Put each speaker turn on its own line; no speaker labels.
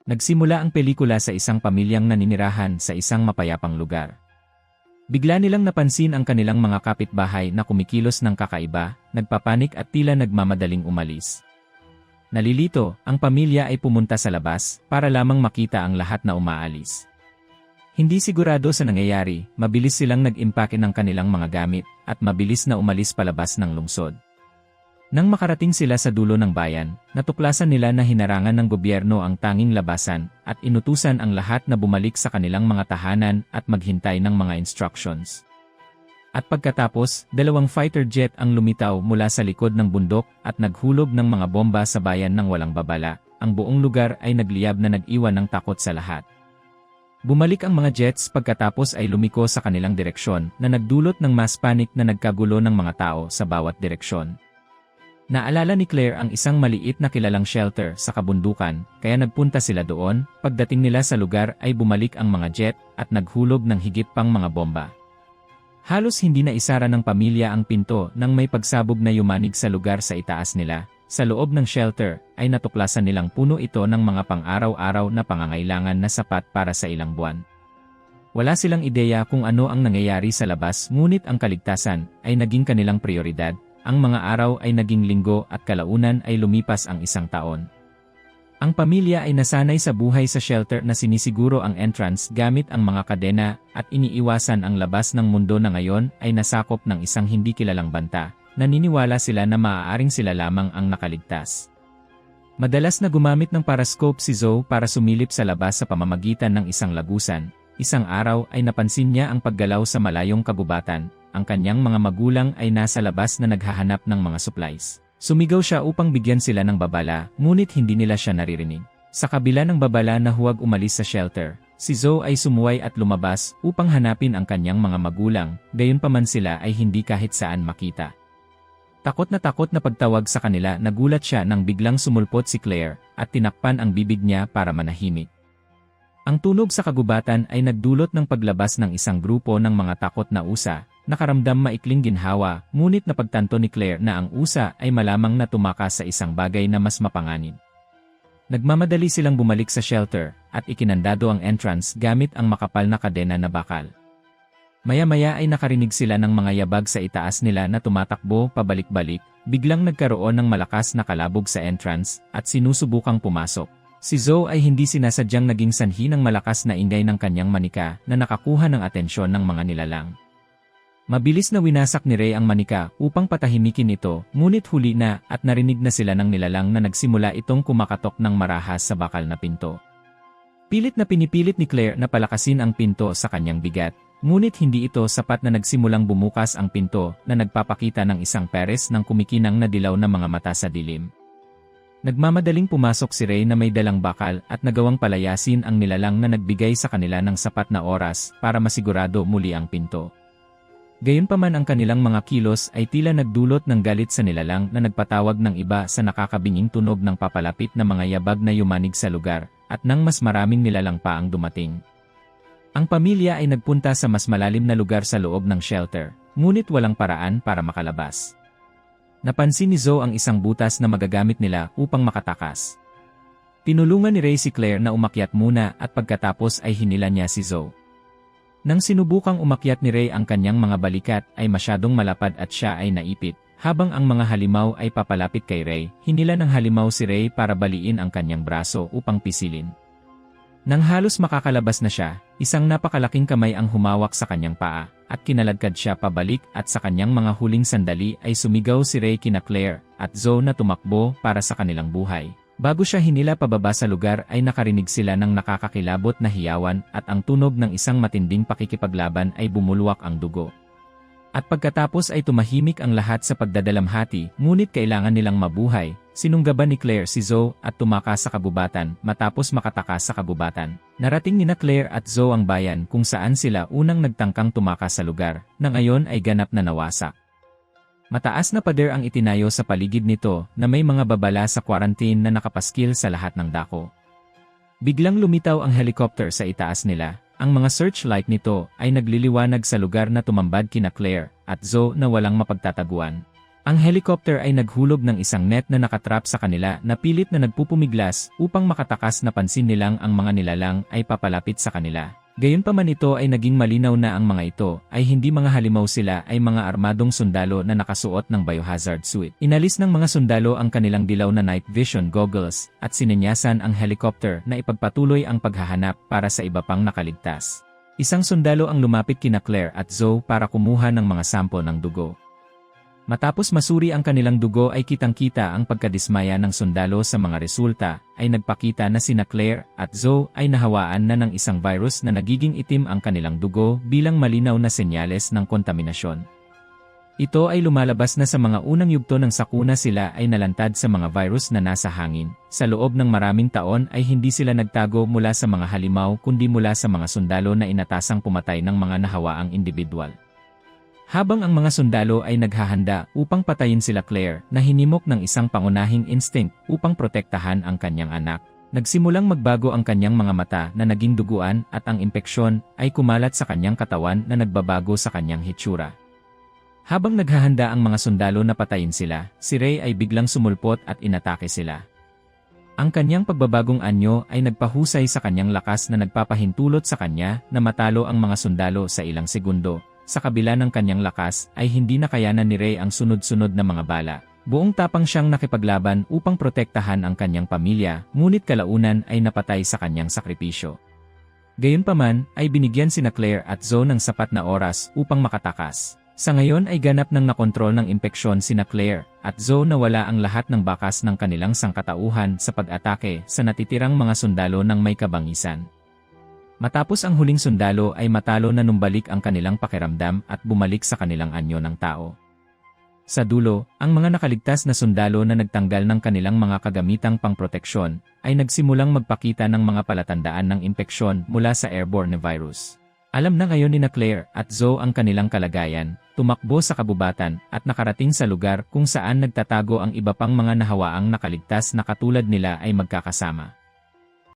Nagsimula ang pelikula sa isang pamilyang naninirahan sa isang mapayapang lugar. Bigla nilang napansin ang kanilang mga kapitbahay na kumikilos ng kakaiba, nagpapanik at tila nagmamadaling umalis. Nalilito, ang pamilya ay pumunta sa labas para lamang makita ang lahat na umaalis. Hindi sigurado sa nangyayari, mabilis silang nag-impake ng kanilang mga gamit at mabilis na umalis palabas ng lungsod. Nang makarating sila sa dulo ng bayan, natuklasan nila na hinarangan ng gobyerno ang tanging labasan at inutusan ang lahat na bumalik sa kanilang mga tahanan at maghintay ng mga instructions. At pagkatapos, 2 fighter jet ang lumitaw mula sa likod ng bundok at naghulog ng mga bomba sa bayan ng walang babala. Ang buong lugar ay nagliyab na nag-iwan ng takot sa lahat. Bumalik ang mga jets pagkatapos ay lumiko sa kanilang direksyon na nagdulot ng mass panic na nagkagulo ng mga tao sa bawat direksyon. Naalala ni Claire ang isang maliit na kilalang shelter sa kabundukan, kaya nagpunta sila doon. Pagdating nila sa lugar ay bumalik ang mga jet at naghulog ng higit pang mga bomba. Halos hindi na isara ng pamilya ang pinto nang may pagsabog na yumanig sa lugar sa itaas nila. Sa loob ng shelter ay natuklasan nilang puno ito ng mga pang-araw-araw na pangangailangan na sapat para sa ilang buwan. Wala silang ideya kung ano ang nangyayari sa labas, ngunit ang kaligtasan ay naging kanilang prioridad. Ang mga araw ay naging linggo at kalaunan ay lumipas ang 1 taon. Ang pamilya ay nasanay sa buhay sa shelter na sinisiguro ang entrance gamit ang mga kadena at iniiwasan ang labas ng mundo na ngayon ay nasakop ng isang hindi kilalang banta. Naniniwala sila na maaaring sila lamang ang nakaligtas. Madalas na gumamit ng parascope si Zoe para sumilip sa labas sa pamamagitan ng isang lagusan. Isang araw ay napansin niya ang paggalaw sa malayong kagubatan. Ang kanyang mga magulang ay nasa labas na naghahanap ng mga supplies. Sumigaw siya upang bigyan sila ng babala, ngunit hindi nila siya naririnig. Sa kabila ng babala na huwag umalis sa shelter, si Zoe ay sumuway at lumabas upang hanapin ang kanyang mga magulang, gayunpaman sila ay hindi kahit saan makita. Takot na pagtawag sa kanila, nagulat siya nang biglang sumulpot si Claire at tinakpan ang bibig niya para manahimik. Ang tunog sa kagubatan ay nagdulot ng paglabas ng isang grupo ng mga takot na usa. Nakaramdam maikling ginhawa, ngunit napagtanto ni Claire na ang usa ay malamang na tumakas sa isang bagay na mas mapanganib. Nagmamadali silang bumalik sa shelter at ikinandado ang entrance gamit ang makapal na kadena na bakal. Maya-maya ay nakarinig sila ng mga yabag sa itaas nila na tumatakbo pabalik-balik. Biglang nagkaroon ng malakas na kalabog sa entrance at sinusubukang pumasok. Si Zoe ay hindi sinasadyang naging sanhi ng malakas na ingay ng kanyang manika na nakakuha ng atensyon ng mga nilalang. Mabilis na winasak ni Ray ang manika upang patahimikin ito, ngunit huli na at narinig na sila ng nilalang na nagsimula itong kumakatok ng marahas sa bakal na pinto. Pilit na pinipilit ni Claire na palakasin ang pinto sa kanyang bigat, ngunit hindi ito sapat na nagsimulang bumukas ang pinto na nagpapakita ng isang pares ng kumikinang na dilaw na mga mata sa dilim. Nagmamadaling pumasok si Ray na may dalang bakal at nagawang palayasin ang nilalang na nagbigay sa kanila ng sapat na oras para masigurado muli ang pinto. Gayunpaman ang kanilang mga kilos ay tila nagdulot ng galit sa nilalang na nagpatawag ng iba sa nakakabinging tunog ng papalapit na mga yabag na yumanig sa lugar, at nang mas maraming nilalang pa ang dumating. Ang pamilya ay nagpunta sa mas malalim na lugar sa loob ng shelter, ngunit walang paraan para makalabas. Napansin ni Zoe ang isang butas na magagamit nila upang makatakas. Tinulungan ni Ray si Claire na umakyat muna at pagkatapos ay hinila niya si Zoe. Nang sinubukang umakyat ni Ray ang kanyang mga balikat ay masyadong malapad at siya ay naipit. Habang ang mga halimaw ay papalapit kay Ray, hinila ng halimaw si Ray para baliin ang kanyang braso upang pisilin. Nang halos makakalabas na siya, isang napakalaking kamay ang humawak sa kanyang paa at kinaladkad siya pabalik, at sa kanyang mga huling sandali ay sumigaw si Ray kina Claire at Zoe na tumakbo para sa kanilang buhay. Bago siya hinila pababa sa lugar ay nakarinig sila ng nakakakilabot na hiyawan at ang tunog ng isang matinding pakikipaglaban ay bumulwak ang dugo. At pagkatapos ay tumahimik ang lahat sa pagdadalamhati, ngunit kailangan nilang mabuhay. Sinunggaban ni Claire si Zoe at tumakas sa kabubatan. Matapos makatakas sa kabubatan, narating nina Claire at Zoe ang bayan kung saan sila unang nagtangkang tumakas sa lugar, na ngayon ay ganap na nawasak. Mataas na pader ang itinayo sa paligid nito na may mga babala sa quarantine na nakapaskil sa lahat ng dako. Biglang lumitaw ang helicopter sa itaas nila. Ang mga searchlight nito ay nagliliwanag sa lugar na tumambad kina Claire at Zoe na walang mapagtataguan. Ang helicopter ay naghulog ng isang net na nakatrap sa kanila na pilit na nagpupumiglas upang makatakas na pansin nilang ang mga nilalang ay papalapit sa kanila. Gayunpaman ito ay naging malinaw na ang mga ito ay hindi mga halimaw, sila ay mga armadong sundalo na nakasuot ng biohazard suit. Inalis ng mga sundalo ang kanilang dilaw na night vision goggles at sinenyasan ang helicopter na ipagpatuloy ang paghahanap para sa iba pang nakaligtas. Isang sundalo ang lumapit kina Claire at Zoe para kumuha ng mga sample ng dugo. Matapos masuri ang kanilang dugo ay kitang-kita ang pagkadismaya ng sundalo sa mga resulta, ay nagpakita na sina Claire at Zoe ay nahawaan na ng isang virus na nagiging itim ang kanilang dugo bilang malinaw na senyales ng kontaminasyon. Ito ay lumalabas na sa mga unang yugto ng sakuna sila ay nalantad sa mga virus na nasa hangin. Sa loob ng maraming taon ay hindi sila nagtago mula sa mga halimaw kundi mula sa mga sundalo na inatasang pumatay ng mga nahawaang individual. Habang ang mga sundalo ay naghahanda upang patayin sila Claire na hinimok ng isang pangunahing instinct upang protektahan ang kanyang anak, nagsimulang magbago ang kanyang mga mata na naging duguan at ang impeksyon ay kumalat sa kanyang katawan na nagbabago sa kanyang hitsura. Habang naghahanda ang mga sundalo na patayin sila, si Ray ay biglang sumulpot at inatake sila. Ang kanyang pagbabagong anyo ay nagpahusay sa kanyang lakas na nagpapahintulot sa kanya na matalo ang mga sundalo sa ilang segundo. Sa kabila ng kanyang lakas ay hindi nakayanan ni Ray ang sunod-sunod na mga bala. Buong tapang siyang nakipaglaban upang protektahan ang kanyang pamilya, ngunit kalaunan ay napatay sa kanyang sakripisyo. Gayunpaman ay binigyan sina Claire at Zoe ng sapat na oras upang makatakas. Sa ngayon ay ganap ng nakontrol ng impeksyon sina Claire at Zoe na wala ang lahat ng bakas ng kanilang sangkatauhan sa pag-atake sa natitirang mga sundalo ng may kabangisan. Matapos ang huling sundalo ay matalo na numbalik ang kanilang pakiramdam at bumalik sa kanilang anyo ng tao. Sa dulo, ang mga nakaligtas na sundalo na nagtanggal ng kanilang mga kagamitang pangproteksyon ay nagsimulang magpakita ng mga palatandaan ng impeksyon mula sa airborne virus. Alam na ngayon ni Claire at Zoe ang kanilang kalagayan, tumakbo sa kabubatan at nakarating sa lugar kung saan nagtatago ang iba pang mga nahawaang nakaligtas na katulad nila ay magkakasama.